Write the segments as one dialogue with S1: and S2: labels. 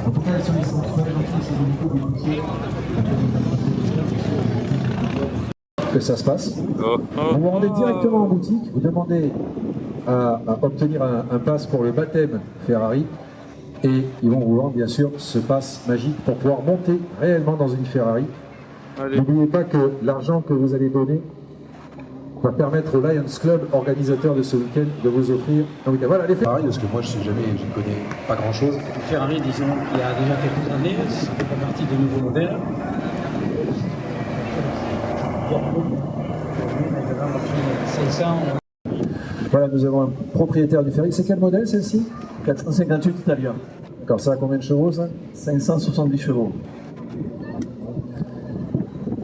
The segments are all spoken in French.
S1: En tout cas, ils sont que ça se passe. Vous vous rendez directement en boutique, vous demandez à obtenir un pass pour le baptême Ferrari et ils vont vous vendre bien sûr ce pass magique pour pouvoir monter réellement dans une Ferrari. N'oubliez pas que l'argent que vous allez donner va permettre au Lions Club, organisateur de ce week-end, de vous offrir un week-end. Voilà les Ferrari, parce que moi je ne connais pas grand-chose.
S2: Ferrari, disons, il y a déjà quelques années, ça fait pas partie des nouveaux modèles.
S1: Voilà, nous avons un propriétaire du Ferrari. C'est quel modèle celle-ci?
S2: 458 Italia.
S1: D'accord, ça a combien de chevaux ça?
S2: 570 chevaux.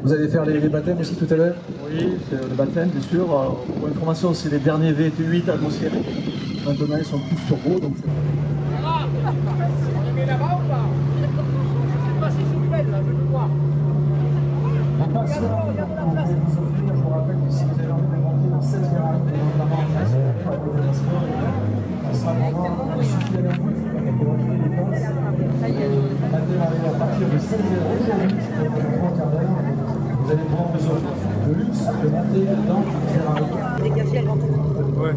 S1: Vous allez faire les baptêmes aussi tout à l'heure?
S2: Oui, c'est le baptême, bien sûr. Pour information, c'est les derniers V8 atmosphériques. Maintenant, ils sont tous turbo. Donc
S3: on les met là-bas ou pas? Je sais pas si c'est nouvelle, là, je veux voir.
S1: Je vous rappelle que si vous avez envie de monter dans 16 Ferrari, notamment en France, ça sera vraiment suffisamment cool pour retrouver les places. Maintenant, arrive à partir de 16 euros aujourd'hui, c'est pour un quart d'heure. Vous allez pouvoir vous offrir le luxe de monter dans une Ferrari.
S3: Dégager le ventre.
S1: Ouais.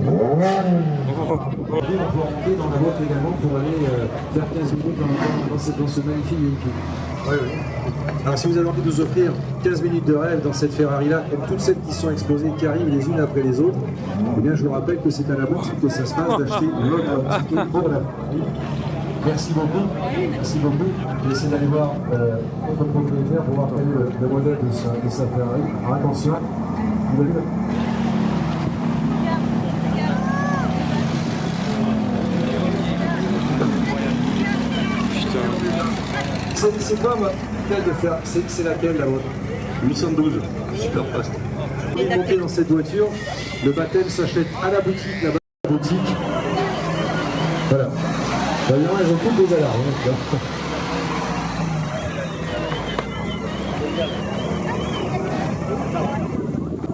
S1: On va pouvoir monter dans la vôtre également pour aller faire 15 minutes dans ce magnifique véhicule. Oui, oui. Alors si vous avez envie de vous offrir 15 minutes de rêve dans cette Ferrari-là, comme toutes celles qui sont exposées, qui arrivent les unes après les autres, eh bien je vous rappelle que c'est à la boutique que ça se passe d'acheter votre ticket pour la Ferrari. Merci beaucoup. Merci beaucoup. Je vais essayer d'aller voir notre propriétaire pour voir quel est le modèle de sa Ferrari. Alors attention, vous voyez c'est quoi celle de faire? C'est laquelle la vôtre?
S4: 812, super fast.
S1: Pour monter dans cette voiture, le baptême s'achète à la boutique, là-bas, à la boutique. Voilà. D'ailleurs, elles ont toutes des alarmes.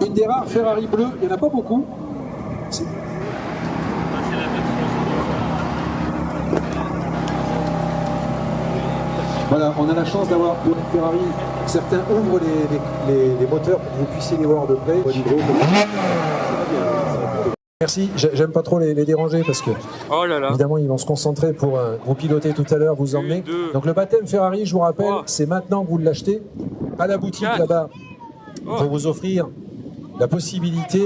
S1: Une des rares Ferrari bleues, il n'y en a pas beaucoup. Voilà, on a la chance d'avoir pour une Ferrari, certains ouvrent les moteurs pour que vous puissiez les voir de près. Merci, j'aime pas trop les déranger parce que évidemment ils vont se concentrer pour vous piloter tout à l'heure, vous emmener. Donc le baptême Ferrari, je vous rappelle, c'est maintenant que vous l'achetez à la boutique là-bas pour vous offrir la possibilité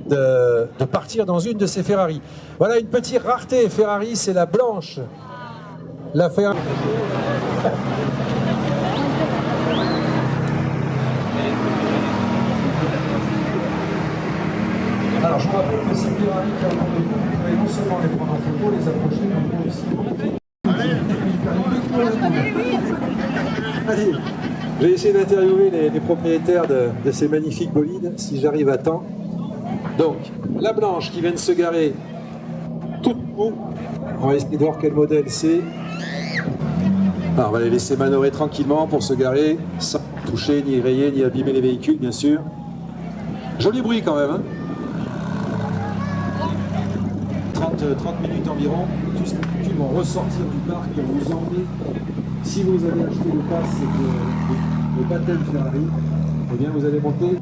S1: de partir dans une de ces Ferrari. Voilà une petite rareté Ferrari, c'est la blanche. La Ferrari. Alors je vous rappelle que ces Ferrari qui ont de vous pouvez non seulement les prendre en photo, les approcher, mais aussi. Allez, je vais essayer d'interviewer les propriétaires de ces magnifiques bolides, si j'arrive à temps. Donc, la blanche qui vient de se garer toute bout. On va essayer de voir quel modèle c'est. Alors, on va les laisser manœuvrer tranquillement pour se garer, sans toucher, ni rayer, ni abîmer les véhicules, bien sûr. Joli bruit quand même, hein. 30 minutes environ, tous les véhicules vont ressortir du parc pour vous emmener. Si vous avez acheté le pass de baptême Ferrari, eh bien vous allez monter.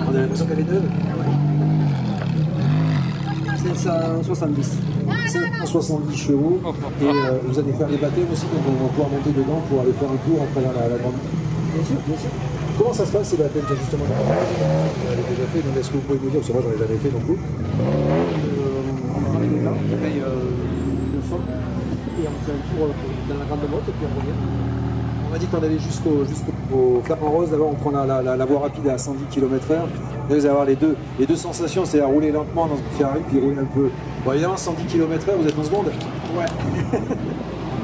S1: On a l'impression qu'elle est neuve.
S2: 570.
S1: 570 chevaux. Et vous allez faire les baptêmes aussi, donc on va pouvoir monter dedans pour aller faire un tour à travers la grande. Bien sûr, bien sûr. Comment ça se passe ces baptêmes justement? Vous l'avez déjà fait, donc est-ce que vous pouvez nous dire, parce que moi j'en ai jamais fait non plus.
S2: On prend les dents, on paye le sol, et on fait un tour dans la grande motte, et puis on revient.
S1: On m'a dit qu'on allait jusqu'au Flamand Rose, d'abord on prend la voie rapide à 110 km/h. Là vous allez avoir les deux sensations, c'est à rouler lentement dans une Ferrari, puis rouler un peu. Bon évidemment 110 km/h, vous êtes en seconde.
S2: Ouais.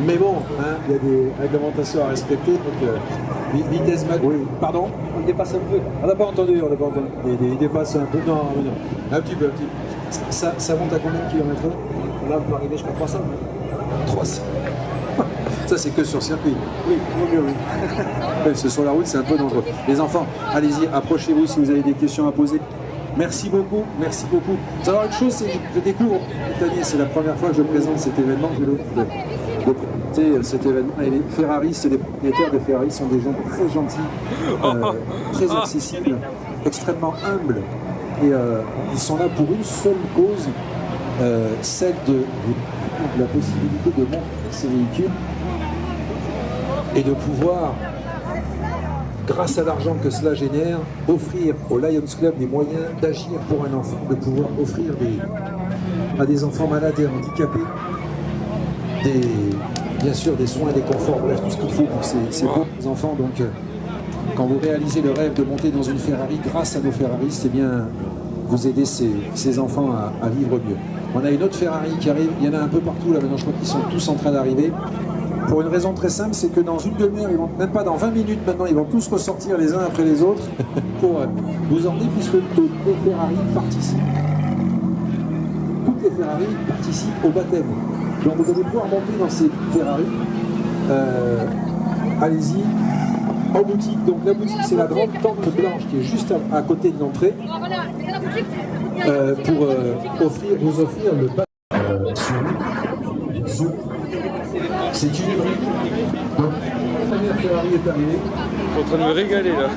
S1: Mais bon, hein, il y a des réglementations à respecter, donc vitesse max. Oui, pardon.
S2: On dépasse un peu.
S1: On n'a pas entendu, on n'a pas entendu. Il dépasse un peu. Non, non. Un petit peu, un petit peu. Ça monte à combien de kilomètres là?
S2: Là, on peut arriver jusqu'à 300.
S1: 300. Ça, c'est que sur circuit.
S2: Oui, vaut mieux, oui.
S1: Oui, c'est sur la route, c'est un peu dangereux. Les enfants, allez-y, approchez-vous si vous avez des questions à poser. Merci beaucoup, merci beaucoup. Vous savez une chose, c'est que je découvre cette année, c'est la première fois que je présente cet événement. De présenter cet événement. Et les Ferrari, c'est les propriétaires de Ferrari, sont des gens très gentils, très accessibles, extrêmement humbles. Et ils sont là pour une seule cause, celle de la possibilité de monter ces véhicules et de pouvoir, grâce à l'argent que cela génère, offrir au Lions Club des moyens d'agir pour un enfant, de pouvoir offrir à des enfants malades et handicapés bien sûr des soins, des conforts, bref, tout ce qu'il faut pour ces beaux enfants. Donc, quand vous réalisez le rêve de monter dans une Ferrari grâce à nos Ferraristes, eh bien, vous aidez ces enfants à vivre mieux. On a une autre Ferrari qui arrive, il y en a un peu partout là maintenant, je crois qu'ils sont tous en train d'arriver. Pour une raison très simple, c'est que dans une demi-heure, même pas dans 20 minutes maintenant, ils vont tous ressortir les uns après les autres pour vous emmener, puisque toutes les Ferrari participent. Toutes les Ferrari participent au baptême. Donc vous allez pouvoir monter dans ces Ferrari. Allez-y, en boutique. Donc la boutique, c'est la grande tente blanche qui est juste à côté de l'entrée pour vous offrir le baptême. C'est une hybride. Donc, la première Ferrari est arrivée.
S5: Je suis en train de me régaler là.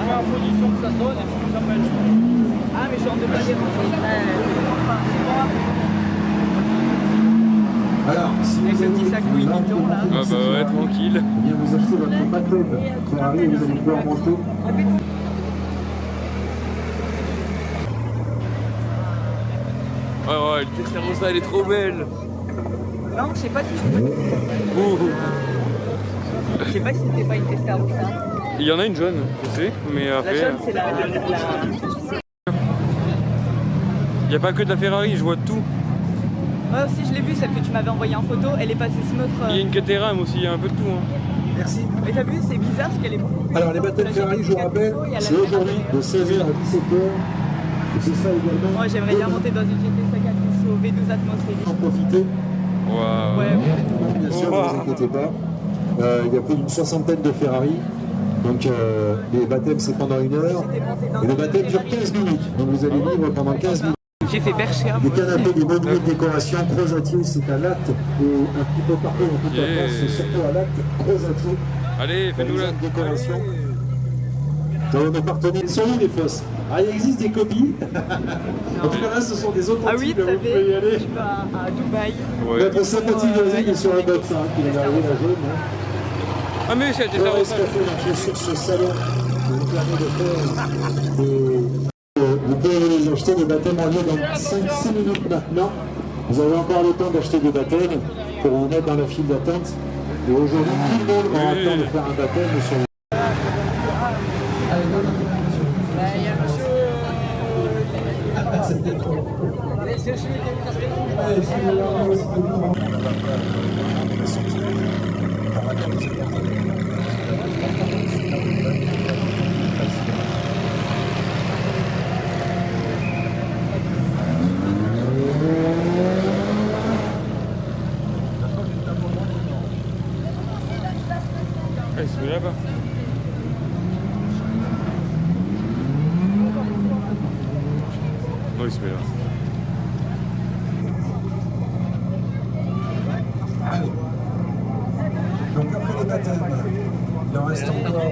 S3: À position que ça sonne, et ça s'appelle. Ah, mais je suis en déplacé.
S1: Alors, si vous avez
S3: petit sac Louis Vuitton là.
S5: Ah bah ouais, tranquille.
S1: eh bien, vous achetez votre baptême Ferrari et vous allez pouvoir monter.
S5: Ouais, ouais, le Testarossa elle est trop belle.
S3: Non, je sais pas si je sais pas si c'était pas une Testarossa.
S5: Il y en a une jaune, je sais, mais
S3: La
S5: après.
S3: jaune, c'est la...
S5: Il n'y a pas que de la Ferrari, je vois tout.
S3: Moi aussi, je l'ai vue, celle que tu m'avais envoyée en photo. Elle est passée sur notre...
S5: Il y a une Caterham aussi, il y a un peu de tout. Hein.
S1: Merci.
S3: Mais t'as vu, c'est bizarre parce qu'elle est beaucoup plus...
S1: Alors, les baptêmes Ferrari, je vous rappelle, c'est aujourd'hui de 16h à 17h. C'est ça également.
S3: Moi, j'aimerais bien monter dans une GT 5 au V12 atmosphérique.
S1: En profiter.
S5: Waouh.
S3: Ouais.
S1: Bien sûr, ne vous inquiétez pas. Il y a plus d'une soixantaine de Ferrari. Donc les baptêmes c'est pendant 1 heure. Et le baptême dure 15 minutes. Donc vous allez vivre pendant 15 minutes.
S3: J'ai fait Berchéa.
S1: Des canapés, des mobiliers de décoration, Crozatier, c'est à Latte et un petit peu partout dans toute la France, c'est surtout à Latte, Crozatier.
S5: Allez, fais-nous la
S1: décoration. Dans nos partenaires, ils sont où les fosses? Ah, il existe des copies. En tout cas là, ce sont des autres
S3: Ah oui,
S1: types,
S3: tu
S1: vous pouvez y aller.
S3: tu vas à Dubaï.
S5: Ouais.
S1: Notre sympathique voisin qui est sur la box, hein, qui vient d'arriver la jaune. Hein.
S5: Ah mais c'est la
S1: Alors,
S5: Testarossa.
S1: sur ce salon, vous permet de faire vous pouvez les acheter des baptêmes en lieu dans 5-6 minutes maintenant. Vous avez encore le temps d'acheter des baptêmes pour vous mettre dans la file d'attente. Et aujourd'hui, tout le monde aura le temps de faire un baptême sur
S5: Ah, il se met là-bas. Non, il se met là.
S1: Donc après les baptêmes, il en reste encore